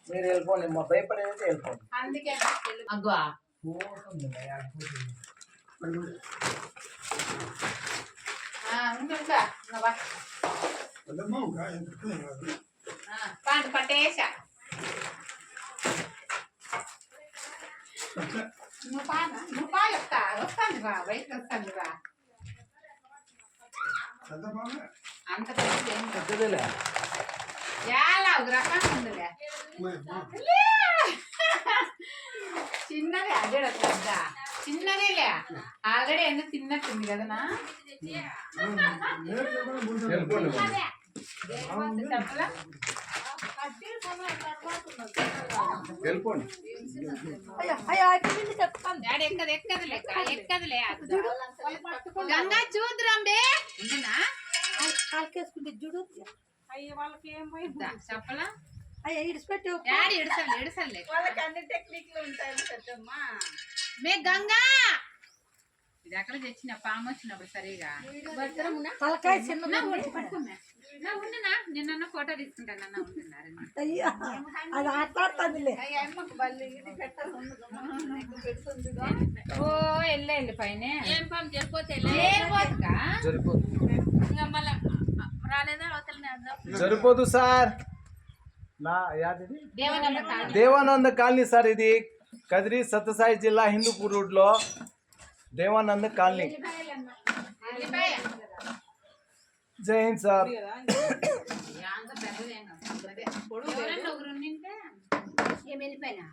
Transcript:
మీరు వెళ్ళిపోండి మా భయపడేదైతే వెళ్ళిపోండి అందుకే అగ్గో పంట పట్టేసా నువ్వు పాలొస్తా వస్తాను రా బయటకు వస్తాను రా అంత పెద్దదేలే ఎలా ఒక రకంగా ఉందిలే చిన్నదే అదే పెద్ద చిన్నదేలే ఆల్రెడీ ఎందుకు తిన్నట్టుంది కదనా చెప్పలా వెళ్ళిపోండి ఎక్కదులే గంగా చూద్దురంబే కాల్కేసుకుంటే చూడు అయ్యి వాళ్ళకి ఏం పోయింది చెప్పలా అయ్యా ఇడిచిపెట్టి డాడీ ఎడసలే వాళ్ళకి అన్ని టెక్నిక్లు ఉంటాయి పెద్దమ్మా మే గంగా ఇది ఎక్కడ తెచ్చిన పాము వచ్చినప్పుడు సరిగా తలకాయ చిన్న ఉండునా నిన్న ఫోటో తీసుకుంటాను అన్న ఉంటున్నారు అయ్యా అది ఆట్లాడుతుందిలే ఓ వెళ్ళి పైన ఏం పాము జరిపోతే సరిపోదు సార్ నా యాదిది దేవానంద కాలనీ సార్ ఇది కదిరి సత్యసాయి జిల్లా హిందూపూర్ రోడ్ లో దేవానంద కాలనీ జై హింద్ సార్ ఏమైనా